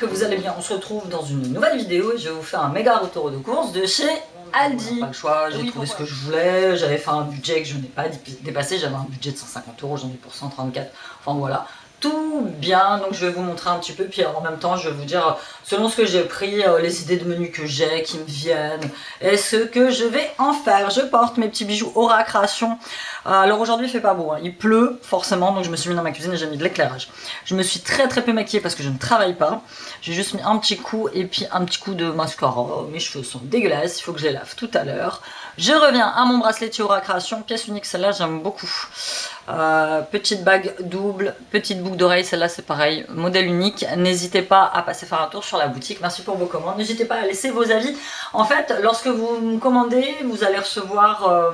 que vous allez bien. On se retrouve dans une nouvelle vidéo et je vais vous faire un méga retour de course de chez Aldi. Pas le choix, j'ai trouvé ce que je voulais, j'avais fait un budget que je n'ai pas dépassé, j'avais un budget de 150 €, j'en ai pour 134, enfin voilà. Tout bien, donc je vais vous montrer un petit peu, puis en même temps je vais vous dire selon ce que j'ai pris, les idées de menus que j'ai, qui me viennent, et ce que je vais en faire. Je porte mes petits bijoux Aura Création. Alors aujourd'hui il fait pas beau, hein. Il pleut forcément, donc je me suis mis dans ma cuisine et j'ai mis de l'éclairage. Je me suis très peu maquillée parce que je ne travaille pas. J'ai juste mis un petit coup et puis un petit coup de mascara. Mes cheveux sont dégueulasses, il faut que je les lave tout à l'heure. Je reviens à mon bracelet Aura Création, pièce unique, celle-là j'aime beaucoup. Petite bague double, petite boucle d'oreille, celle-là c'est pareil, modèle unique. N'hésitez pas à passer faire un tour sur la boutique. Merci pour vos commandes. N'hésitez pas à laisser vos avis. En fait, lorsque vous me commandez, vous allez recevoir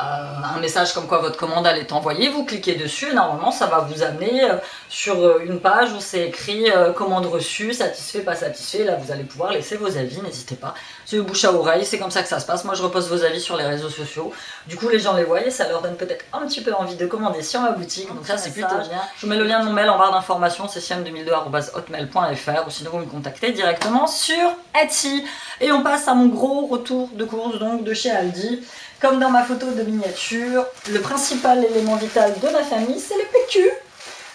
un message comme quoi votre commande elle est envoyée. Vous cliquez dessus et normalement ça va vous amener sur une page où c'est écrit commande reçue, satisfait, pas satisfait. Là vous allez pouvoir laisser vos avis, n'hésitez pas. C'est le bouche à oreille, c'est comme ça que ça se passe. Moi je repose vos avis sur les réseaux sociaux, du coup les gens les voient et ça leur donne peut-être un petit peu envie de commander sur ma boutique, donc ça c'est plutôt bien. Je vous mets le lien de mon mail en barre d'informations, c'est siam2002@hotmail.fr, ou sinon vous me contactez directement sur Etsy. Et on passe à mon gros retour de course donc de chez Aldi. Comme dans ma photo de miniature, le principal élément vital de ma famille, c'est le PQ.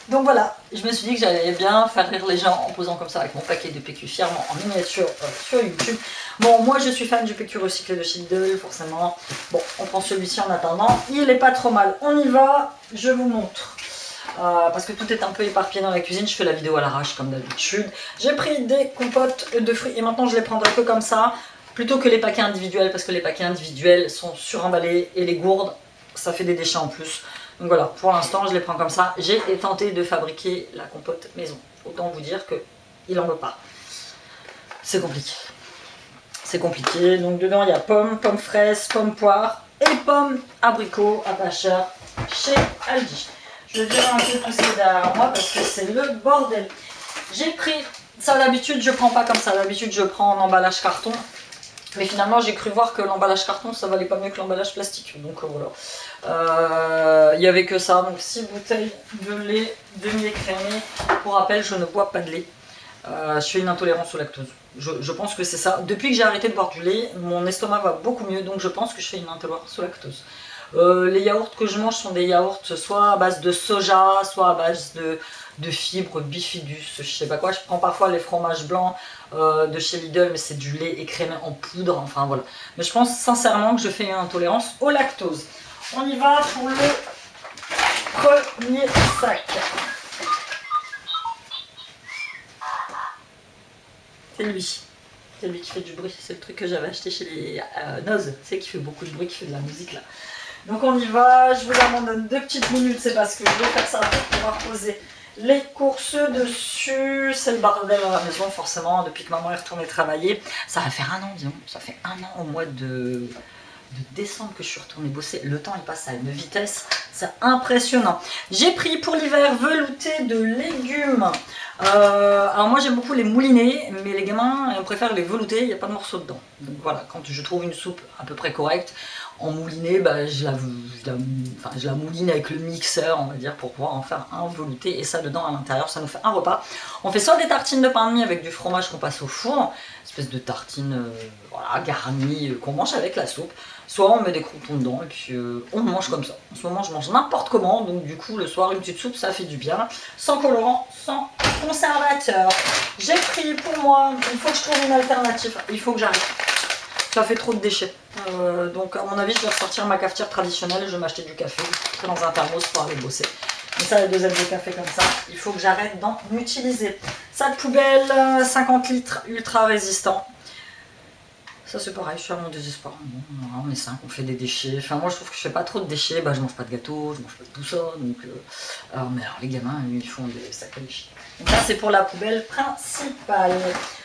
Donc voilà, je me suis dit que j'allais bien faire rire les gens en posant comme ça avec mon paquet de PQ fièrement en miniature sur YouTube. Bon, moi je suis fan du PQ recyclé de chez Lidl, forcément. Bon, on prend celui-ci en attendant. Il est pas trop mal. On y va, je vous montre. Parce que tout est un peu éparpillé dans la cuisine, je fais la vidéo à l'arrache comme d'habitude. J'ai pris des compotes de fruits et maintenant je les prendrai que comme ça. Plutôt que les paquets individuels, parce que les paquets individuels sont suremballés et les gourdes, ça fait des déchets en plus. Donc voilà, pour l'instant, je les prends comme ça. J'ai tenté de fabriquer la compote maison. Autant vous dire qu'il n'en veut pas. C'est compliqué. C'est compliqué. Donc dedans, il y a pommes, pommes fraises, pommes poires et pommes abricots à pas cher chez Aldi. Je vais virer un peu tout ça derrière moi parce que c'est le bordel. J'ai pris, ça d'habitude, je prends pas comme ça. D'habitude, je prends en emballage carton. Mais finalement, j'ai cru voir que l'emballage carton, ça valait pas mieux que l'emballage plastique. Donc voilà. Il n'y avait que ça. Donc 6 bouteilles de lait demi-écrémé. Pour rappel, je ne bois pas de lait. Je fais une intolérance au lactose. Je pense que c'est ça. Depuis que j'ai arrêté de boire du lait, mon estomac va beaucoup mieux. Donc je pense que je fais une intolérance au lactose. Les yaourts que je mange sont des yaourts soit à base de soja, soit à base de fibres bifidus, je sais pas quoi. Je prends parfois les fromages blancs de chez Lidl, mais c'est du lait écrémé en poudre, enfin voilà. Mais je pense sincèrement que je fais une intolérance au lactose. On y va pour le premier sac. C'est lui. C'est lui qui fait du bruit, c'est le truc que j'avais acheté chez les Noz, c'est qui fait beaucoup de bruit, qui fait de la musique là. Donc on y va, je vous abandonne 2 petites minutes, c'est parce que je vais faire ça pour pouvoir poser les courses dessus. C'est le bordel à la maison forcément, depuis que maman est retournée travailler. Ça va faire 1 an, disons, ça fait 1 an au mois de décembre que je suis retournée bosser. Le temps il passe à une vitesse, c'est impressionnant. J'ai pris pour l'hiver velouté de légumes. Alors moi j'aime beaucoup les moulinés, mais les gamins préfèrent les veloutés, il n'y a pas de morceaux dedans. Donc voilà, quand je trouve une soupe à peu près correcte, en mouliné, bah, je la mouline avec le mixeur, on va dire, pour pouvoir en faire un velouté. Et ça dedans à l'intérieur, ça nous fait un repas. On fait soit des tartines de pain de mie avec du fromage qu'on passe au four, espèce de tartine voilà, garnie qu'on mange avec la soupe. Soit on met des croutons dedans et puis on mange comme ça. En ce moment je mange n'importe comment, donc du coup le soir une petite soupe ça fait du bien. Sans colorant, sans conservateur. J'ai pris pour moi, il faut que je trouve une alternative, il faut que j'arrête. Ça fait trop de déchets. Donc à mon avis je vais ressortir ma cafetière traditionnelle et je vais m'acheter du café dans un thermos pour aller bosser. Mais ça les 2 ailes de café comme ça, il faut que j'arrête d'en utiliser. Sac poubelle, 50 litres, ultra résistant. Ça c'est pareil, je suis à mon désespoir. Bon, on est 5, on fait des déchets. Enfin moi je trouve que je fais pas trop de déchets, bah, je mange pas de gâteau, je mange pas de tout ça. Donc, mais alors les gamins ils font des sacrés déchets. Donc ça c'est pour la poubelle principale.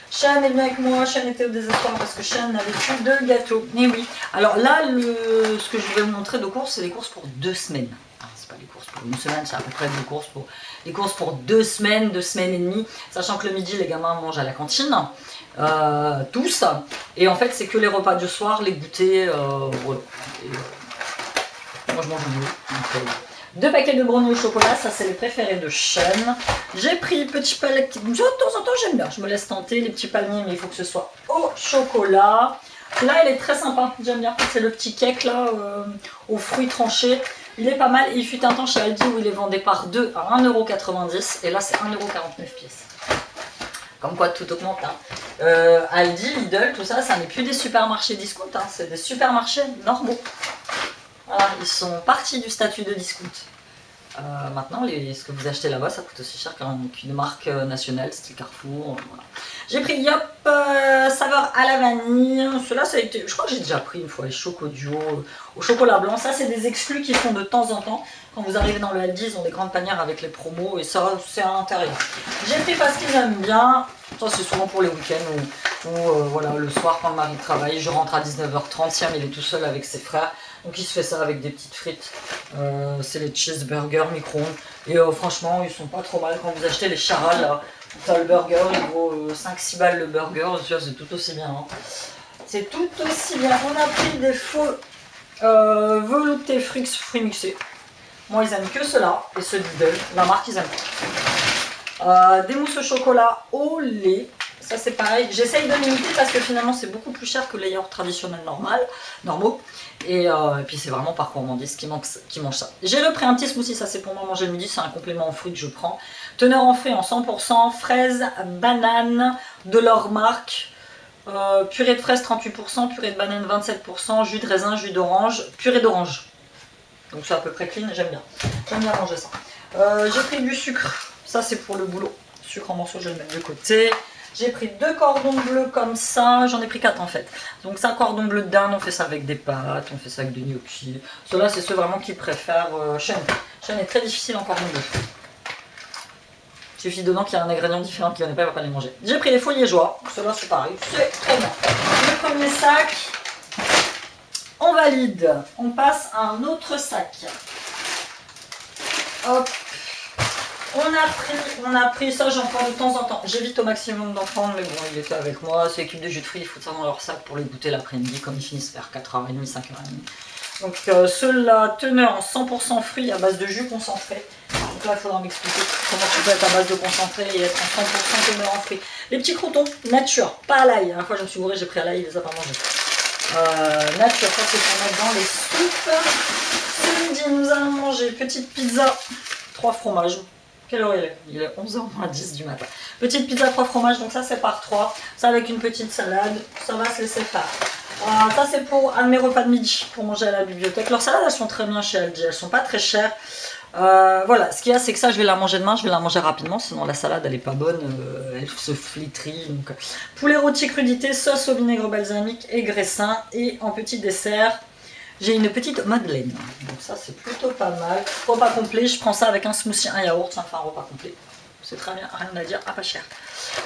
Sean est venu avec moi, Sean était au désespoir parce que Sean n'avait plus de gâteau. Et oui, alors là ce que je vais vous montrer de courses, c'est les courses pour 2 semaines. C'est pas les courses pour 1 semaine, c'est à peu près des courses pour les courses pour 2 semaines, 2 semaines et demie. Sachant que le midi les gamins mangent à la cantine. Tous, et en fait c'est que les repas du soir, les goûters, voilà. Moi je mange mieux. 2 paquets de brownies au chocolat, ça c'est les préférés de Sean. J'ai pris petit palais, de temps en temps j'aime bien, je me laisse tenter les petits palmiers, mais il faut que ce soit au chocolat. Là, elle est très sympa, j'aime bien. C'est le petit cake là, aux fruits tranchés. Il est pas mal. Il fut un temps chez Aldi où il les vendait par 2 à 1,90 € et là c'est 1,49 € pièce. Comme quoi tout augmente. Hein. Aldi, Lidl, tout ça, ça n'est plus des supermarchés discount, hein, c'est des supermarchés normaux. Voilà, ils sont partis du statut de discount. Maintenant, ce que vous achetez là-bas, ça coûte aussi cher qu'une marque nationale, style Carrefour. Voilà. J'ai pris Yop, saveur à la vanille. Cela, ça a été. Je crois que j'ai déjà pris une fois les Chocodio au chocolat blanc. Ça, c'est des exclus qu'ils font de temps en temps. Quand vous arrivez dans le Aldi, ils ont des grandes panières avec les promos et ça, c'est à l'intérieur. J'ai pris parce qu'ils aiment bien. Ça, c'est souvent pour les week-ends ou voilà, le soir quand le mari travaille. Je rentre à 19h30. Siam, il est tout seul avec ses frères. Donc il se fait ça avec des petites frites, c'est les cheeseburgers micro-ondes et franchement ils sont pas trop mal quand vous achetez les Charal là, le burger il vaut 5-6 balles le burger, c'est tout aussi bien, hein. C'est tout aussi bien. On a pris des faux veloutés fruits mixés, moi ils aiment que ceux-là et ceux Lidl, la marque ils aiment pas. Des mousses au chocolat au lait. Ça c'est pareil, j'essaye de limiter parce que finalement c'est beaucoup plus cher que les yaourts traditionnels normaux. Et puis c'est vraiment par gourmandise qui mange ça. J'ai repris un petit smoothie, ça c'est pour moi manger le midi, c'est un complément en fruits que je prends. Teneur en fruits en 100%, fraises, bananes, de leur marque. Purée de fraises 38%, purée de banane 27%, jus de raisin, jus d'orange, purée d'orange. Donc c'est à peu près clean, j'aime bien. J'aime bien manger ça. J'ai pris du sucre, ça c'est pour le boulot. Sucre en morceaux, je vais le mettre de côté. J'ai pris 2 cordons bleus comme ça, j'en ai pris 4 en fait. Donc ça, cordon bleu de dinde, on fait ça avec des pâtes, on fait ça avec des gnocchis. Ceux-là, c'est ceux vraiment qui préfèrent Sean. Sean est très difficile en cordon bleu. Il suffit dedans qu'il y a un ingrédient différent qu'il ne connaît pas, il ne va pas les manger. J'ai pris les faux liégeois, ceux-là c'est pareil, c'est très bien. Le premier sac, on valide. On passe à un autre sac. Hop. On a pris ça, j'en prends de temps en temps. J'évite au maximum d'en prendre, mais bon, il était avec moi. C'est l'équipe de jus de fruits, ils foutent ça dans leur sac pour les goûter l'après-midi, comme ils finissent vers 4h30, 5h30. Donc ceux-là, teneur en 100% fruits à base de jus concentré. Donc là, il faudra m'expliquer comment tu peux être à base de concentré et être en 100% teneur en fruits. Les petits croutons, nature, pas à l'ail. La dernière fois, je me suis bourrée, j'ai pris à l'ail, il les a pas mangés. Nature, ça c'est pour mettre dans les soupes. Ce midi, nous allons manger petite pizza, 3 fromages. Quelle heure il est? Il est 11h10 du matin. Petite pizza 3 fromages, donc ça c'est par 3. Ça avec une petite salade, ça va se laisser faire. Ça c'est pour un de mes repas de midi, pour manger à la bibliothèque. Leurs salades elles sont très bien chez Aldi, elles sont pas très chères. Voilà, ce qu'il y a c'est que ça je vais la manger demain, je vais la manger rapidement, sinon la salade elle est pas bonne, elle se flétrit. Donc, poulet rôti crudité, sauce au vinaigre balsamique et graissin. Et en petit dessert, j'ai une petite madeleine, donc ça c'est plutôt pas mal. Repas complet, je prends ça avec un smoothie, un yaourt, ça me fait un repas complet. C'est très bien, rien à dire, pas cher.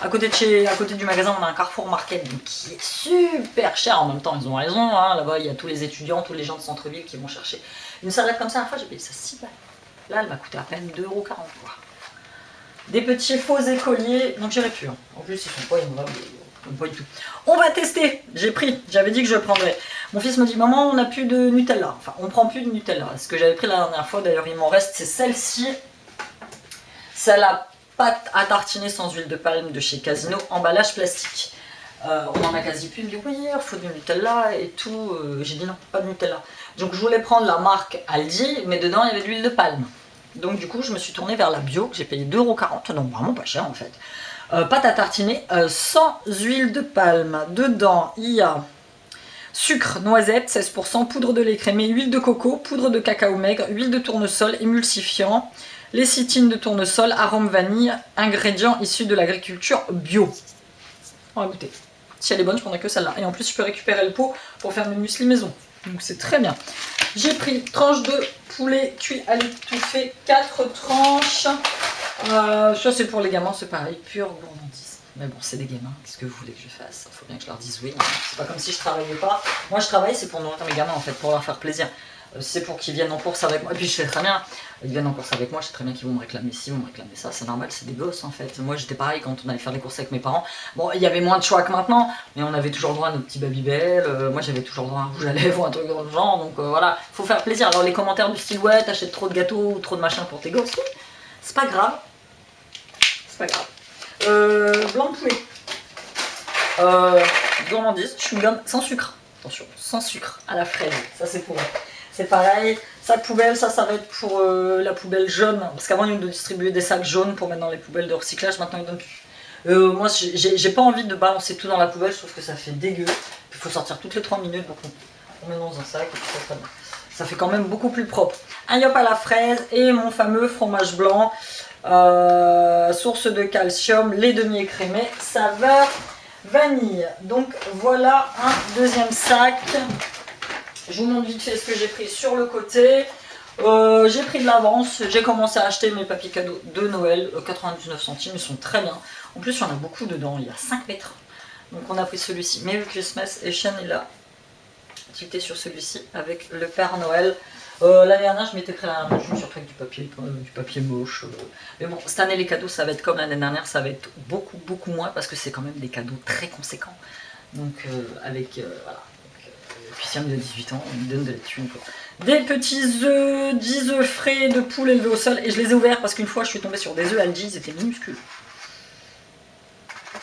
À côté du magasin, on a un Carrefour Market donc, qui est super cher. En même temps, ils ont raison, hein. Là-bas il y a tous les étudiants, tous les gens de centre-ville qui vont chercher une salade comme ça. La fois j'ai payé ça 6 balles. Là elle m'a coûté à peine 2,40 € quoi. Des petits faux écoliers, donc j'irai plus. Hein. En plus ils sont pas innovables. Pas du tout. On va tester. J'ai pris. J'avais dit que je prendrais. Mon fils me dit maman, on n'a plus de Nutella. Enfin, on prend plus de Nutella. Ce que j'avais pris la dernière fois, d'ailleurs, il m'en reste, c'est celle-ci. C'est la pâte à tartiner sans huile de palme de chez Casino, emballage plastique. On en a quasi plus. Il me dit oui, il faut du Nutella et tout. J'ai dit non, pas de Nutella. Donc je voulais prendre la marque Aldi, mais dedans il y avait de l'huile de palme. Donc du coup, je me suis tournée vers la bio. J'ai payé 2,40 €. Donc vraiment pas cher en fait. Pâte à tartiner sans huile de palme. Dedans, il y a sucre, noisette, 16%, poudre de lait crémé, huile de coco, poudre de cacao maigre, huile de tournesol, émulsifiant, lécithine de tournesol, arôme vanille, ingrédients issus de l'agriculture bio. On va goûter. Si elle est bonne, je prendrai que celle-là. Et en plus, je peux récupérer le pot pour faire mes muesli maison. Donc c'est très bien. J'ai pris tranche de poulet cuit à l'étouffée, 4 tranches. Ça c'est pour les gamins, c'est pareil, pure gourmandise. Mais bon, c'est des gamins, qu'est-ce que vous voulez que je fasse? Il faut bien que je leur dise oui. C'est pas comme si je travaillais pas. Moi je travaille, c'est pour nourrir mes gamins en fait, pour leur faire plaisir. C'est pour qu'ils viennent en course avec moi. Et puis je fais très bien. Ils viennent en course avec moi, je sais très bien qu'ils vont me réclamer ci, vont me réclamer ça, c'est normal, c'est des gosses en fait. Moi j'étais pareil quand on allait faire les courses avec mes parents. Bon, il y avait moins de choix que maintenant, mais on avait toujours droit à nos petits Babybel. Moi j'avais toujours droit à un rouge à lèvres ou un truc dans le genre, donc voilà, faut faire plaisir. Alors les commentaires du style ouais, t'achètes trop de gâteaux ou trop de machin pour tes gosses, oui, c'est pas grave. C'est pas grave. Blanc de poulet. Gourmandise, chewing-gum sans sucre. Attention, sans sucre, à la fraise, ça c'est pour eux. C'est pareil, sac poubelle, ça va être pour la poubelle jaune. Parce qu'avant ils nous distribuaient des sacs jaunes pour mettre dans les poubelles de recyclage, maintenant ils donnent plus. Moi j'ai pas envie de balancer tout dans la poubelle, je trouve que ça fait dégueu. Il faut sortir toutes les 3 minutes, donc on met dans un sac et puis ça, ça fait quand même beaucoup plus propre. Un yop à la fraise et mon fameux fromage blanc, source de calcium, lait demi-écrémé, saveur vanille. Donc voilà un deuxième sac. Je vous montre vite fait ce que j'ai pris sur le côté. J'ai pris de l'avance, j'ai commencé à acheter mes papiers cadeaux de Noël, 99 centimes, ils sont très bien. En plus il y en a beaucoup dedans, il y a 5 mètres. Donc on a pris celui-ci, Merry Christmas, et Shane est là. J'étais sur celui-ci avec le Père Noël. L'année dernière je m'étais pris je me suis repris avec du papier moche. Mais bon, cette année les cadeaux ça va être comme l'année dernière, ça va être beaucoup moins parce que c'est quand même des cadeaux très conséquents. Donc avec voilà. Puis si on a 18 ans, on lui donne de la thune quoi. Des petits œufs, 10 œufs frais de poule élevés au sol. Et je les ai ouverts parce qu'une fois je suis tombée sur des œufs Aldi, ils étaient minuscules.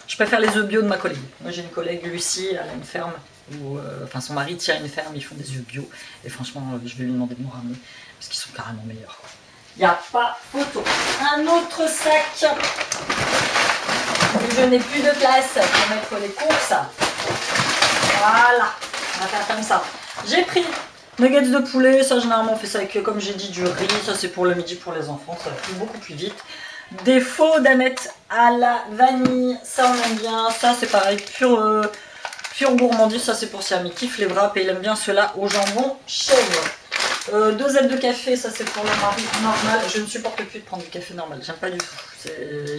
Je préfère les œufs bio de ma collègue. Moi j'ai une collègue Lucie, elle a une ferme. Où, enfin son mari tient une ferme, ils font des œufs bio. Et franchement je vais lui demander de nous ramener. Parce qu'ils sont carrément meilleurs. Il n'y a pas photo. Un autre sac. Où je n'ai plus de place pour mettre les courses. Voilà. On va faire comme ça. J'ai pris nuggets de poulet, ça généralement on fait ça avec, comme j'ai dit, du riz, ça c'est pour le midi pour les enfants, ça va beaucoup plus vite. Des faux danettes à la vanille, ça on aime bien, ça c'est pareil, pure gourmandise, ça c'est pour Siam, il kiffe les wraps et il aime bien ceux-là au jambon chèvre. 2 ailes de café, ça c'est pour le mari normal, je ne supporte plus de prendre du café normal, j'aime pas du tout.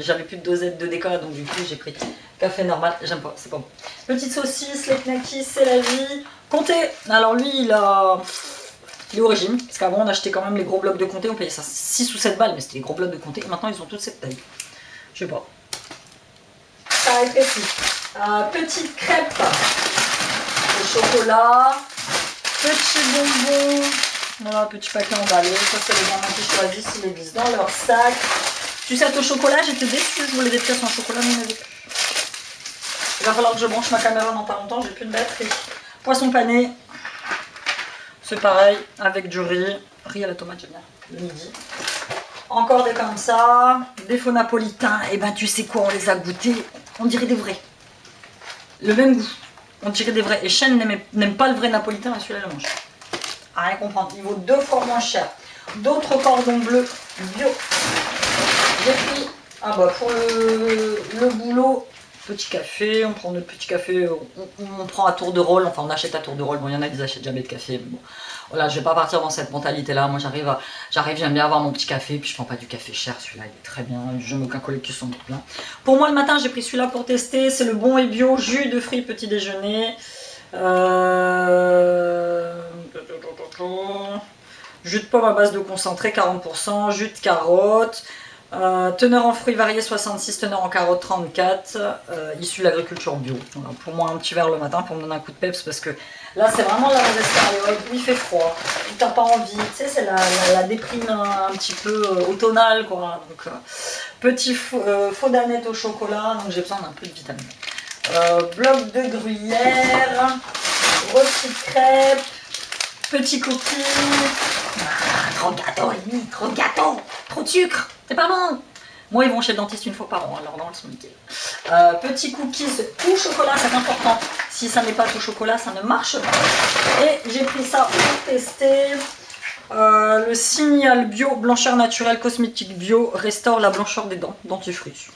J'avais plus de dosette de décor donc du coup j'ai pris café normal, j'aime pas, c'est pas bon. Petite saucisse, les knackis, c'est la vie. Comté, alors lui il est au régime, parce qu'avant on achetait quand même les gros blocs de comté, on payait ça 6 ou 7 balles, mais c'était les gros blocs de comté, et maintenant ils ont toutes cette taille. Je sais pas. Ça va être ici. Petite crêpe au chocolat, petit bonbon, voilà, petit paquet emballé, ça c'est les gamins qui choisissent, ils les glissent dans leur sac. Sucette au chocolat, j'étais déçue, je voulais des pièces en chocolat, mais il n'y en avait plus. Il va falloir que je branche ma caméra dans pas longtemps, j'ai plus de batterie. Poisson pané, c'est pareil, avec du riz à la tomate, j'aime bien, le midi. Encore des comme ça, des faux napolitains, et ben tu sais quoi, on les a goûtés, on dirait des vrais. Le même goût, on dirait des vrais. Et Shane n'aime pas le vrai napolitain, mais celui-là le mange. À rien comprendre, il vaut 2 fois moins cher. D'autres cordons bleus bio. J'ai pris, pour le boulot, petit café, on prend notre petit café, on prend à tour de rôle, enfin on achète à tour de rôle, bon il y en a qui n'achètent jamais de café, mais bon, voilà, je vais pas partir dans cette mentalité là, moi j'arrive, j'aime bien avoir mon petit café, puis je prends pas du café cher, celui-là il est très bien, je n'ai aucun collègue qui s'en doute bien. Pour moi le matin j'ai pris celui-là pour tester, c'est le bon et bio, jus de fruits petit déjeuner, jus de pomme à base de concentré 40%, jus de carotte, teneur en fruits variés 66, teneur en carottes 34, issu de l'agriculture bio. Voilà, pour moi un petit verre le matin pour me donner un coup de peps parce que là c'est vraiment la mauvaise période où il fait froid, où t'as pas envie, tu sais c'est la déprime un petit peu automnale quoi. Donc petit faux danette au chocolat, donc j'ai besoin d'un peu de vitamines. Bloc de gruyère, rôti de crêpes, petit cookie. Trop de gâteau, Rémi, trop de gâteau, trop de sucre, c'est pas bon. Moi, ils vont chez le dentiste une fois par an, alors non, ils sont nickel. Petit cookies tout chocolat, c'est important. Si ça n'est pas tout chocolat, ça ne marche pas. Et j'ai pris ça pour tester. Le Signal Bio, blancheur naturelle, cosmétique bio, restaure la blancheur des dents, dentifrice.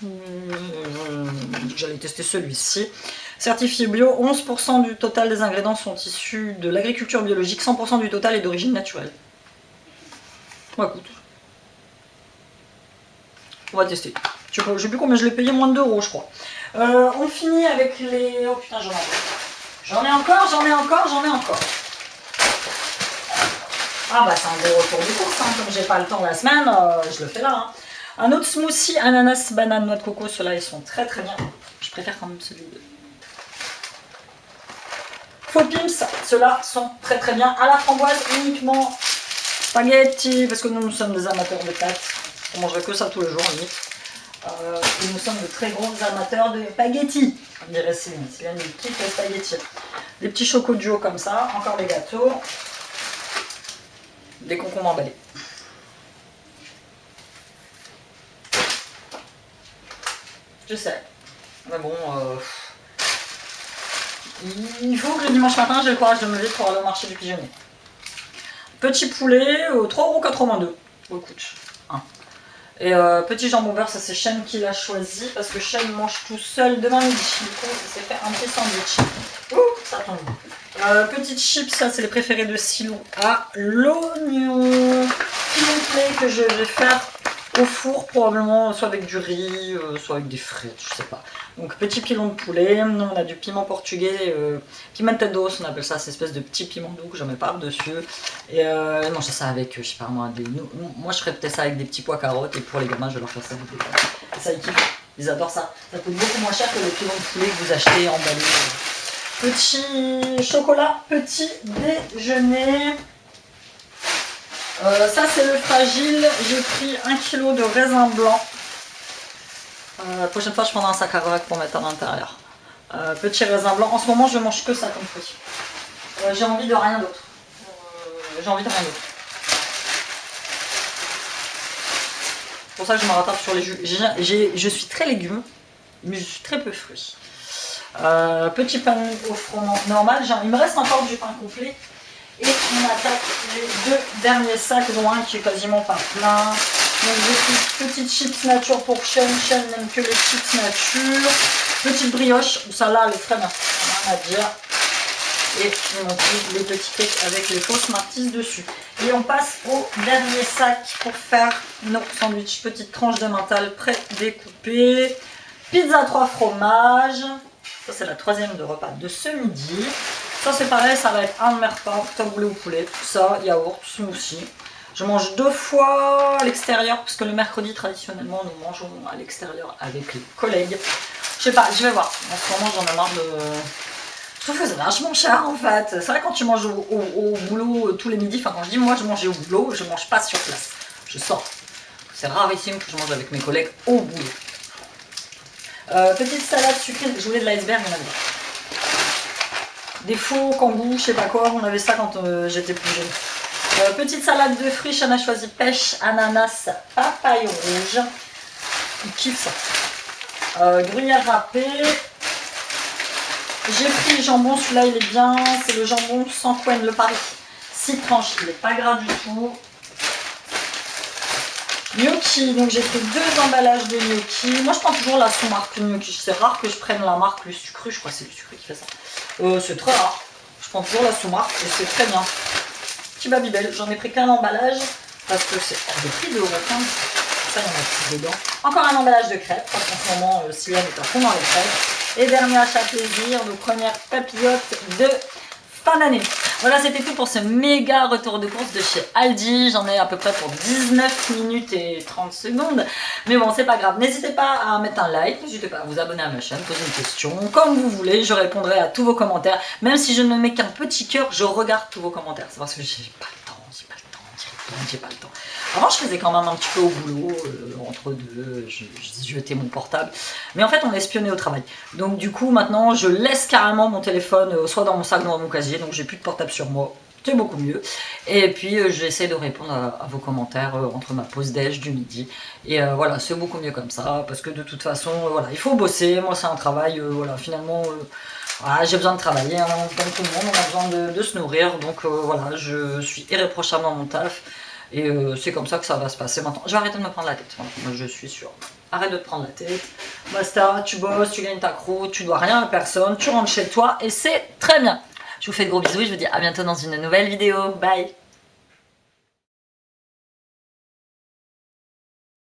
J'allais tester celui-ci. Certifié bio, 11% du total des ingrédients sont issus de l'agriculture biologique, 100% du total est d'origine naturelle. Bon, écoute. On va tester. Je sais plus combien je l'ai payé, moins de 2 €, je crois. On finit avec les... Oh putain, j'en ai encore. J'en ai encore. Ah bah c'est un gros retour de course, hein. Comme j'ai pas le temps la semaine, je le fais là. Hein. Un autre smoothie, ananas, banane, noix de coco, ceux-là ils sont très très bien. Je préfère quand même celui de Faux Pimps, ceux-là sont très très bien. À la framboise uniquement spaghetti, parce que nous sommes des amateurs de pâtes. On mangerait que ça tous les jours limite. Et nous sommes de très gros amateurs de spaghetti, comme dirait Céline. Céline nous kiffe les spaghetti. Des petits chocos duo comme ça, encore des gâteaux. Des concombres emballés. Je sais. Mais bon, il faut que le dimanche matin, j'ai le courage de me lever pour aller au marché du pigeonnier. Petit poulet, 3,82 €. Oh, écoute, hein. Et petit jambon beurre, ça c'est Shane qui l'a choisi parce que Shane mange tout seul demain midi. Du coup, il s'est fait un petit sandwich. Ouh, ça tombe. Petites chips, ça c'est les préférés de Silou à l'oignon. Pilon poulet que je vais faire au four, probablement soit avec du riz, soit avec des frites, je sais pas. Donc petit pilon de poulet, on a du piment portugais, pimenta-dos, on appelle ça, cette espèce de petit piment doux que je mets par-dessus. Et manger ça avec, je sais pas moi, moi je ferais peut-être ça avec des petits pois carottes, et pour les gamins je leur ferais ça avec des pâtes. Et ça ils kiffent, ils adorent ça. Ça coûte beaucoup moins cher que le pilon de poulet que vous achetez emballé. Petit chocolat, petit déjeuner. Ça c'est le fragile, j'ai pris 1 kg de raisin blanc. La prochaine fois je prendrai un sac à vrac pour mettre à l'intérieur. Petit raisin blanc, en ce moment je mange que ça comme fruit. J'ai envie de rien d'autre. C'est pour ça que je me rattrape sur les jus. Je suis très légumes, mais je suis très peu fruits. Petit pain au fromage normal, il me reste encore du pain complet. Et on attaque les 2 derniers sacs, dont un qui est quasiment pas plein. Donc j'ai pris petite chips nature pour Shane. Shane n'aime que les chips nature. Petite brioche, ça là elle est très bien, rien à dire. Et on a pris les petits cakes avec les fausses Smarties dessus. Et on passe au dernier sac pour faire nos sandwichs. Petite tranche de mental pré-découpée. Pizza 3 fromages. Ça c'est la 3e de repas de ce midi. Ça c'est pareil, ça va être un de mes repas, taboulé au poulet, tout ça, yaourt, smoothie. Je mange 2 fois à l'extérieur, parce que le mercredi traditionnellement nous mangeons à l'extérieur avec les collègues. Je sais pas, je vais voir. En ce moment j'en ai marre de... Je trouve que c'est vachement cher en fait. C'est vrai quand tu manges au boulot tous les midis, enfin quand je dis moi je mange au boulot, je mange pas sur place. Je sors. C'est rarissime que je mange avec mes collègues au boulot. Petite salade sucrée, je voulais de l'iceberg, il y en avait. Des faux kangous, je sais pas quoi, on avait ça quand j'étais plus jeune. Petite salade de fruits, Shane a choisi pêche, ananas, papaye rouge. Il kiffe ça. Gruyère râpée. J'ai pris le jambon, celui-là il est bien, c'est le jambon sans couenne, le Paris. 6 tranches, il n'est pas gras du tout. Gnocchi, donc j'ai pris 2 emballages de gnocchi. Moi je prends toujours la sous-marque gnocchi, c'est rare que je prenne la marque le sucré, je crois que c'est le sucré qui fait ça. C'est très rare, je prends toujours la sous-marque et c'est très bien. Petit Babybel, j'en ai pris qu'un emballage parce que c'est hors de prix de €15. Ça il y en a plus dedans. Encore un emballage de crêpes, parce qu'en ce moment Sylviane est à fond dans les crêpes. Et dernier achat plaisir, nos premières papillotes de fin d'année. Voilà, c'était tout pour ce méga retour de course de chez Aldi. J'en ai à peu près pour 19 minutes et 30 secondes. Mais bon, c'est pas grave. N'hésitez pas à mettre un like, n'hésitez pas à vous abonner à ma chaîne, poser une question, comme vous voulez. Je répondrai à tous vos commentaires. Même si je ne mets qu'un petit cœur, je regarde tous vos commentaires. C'est parce que j'ai pas le temps, j'ai pas le temps. Avant, je faisais quand même un petit peu au boulot, entre deux, je jetais mon portable. Mais en fait, on espionnait au travail. Donc du coup, maintenant, je laisse carrément mon téléphone soit dans mon sac, dans mon casier. Donc j'ai plus de portable sur moi. C'est beaucoup mieux. Et puis, j'essaie de répondre à vos commentaires entre ma pause déj du midi. Et voilà, c'est beaucoup mieux comme ça. Parce que de toute façon, voilà, il faut bosser. Moi, c'est un travail, voilà, finalement... Voilà, j'ai besoin de travailler, hein, comme tout le monde, on a besoin de se nourrir, donc voilà, je suis irréprochable dans mon taf, et c'est comme ça que ça va se passer maintenant. Je vais arrêter de me prendre la tête, voilà. Moi je suis sûre. Arrête de te prendre la tête, basta, tu bosses, tu gagnes ta croûte, tu dois rien à personne, tu rentres chez toi, et c'est très bien. Je vous fais de gros bisous et je vous dis à bientôt dans une nouvelle vidéo, bye.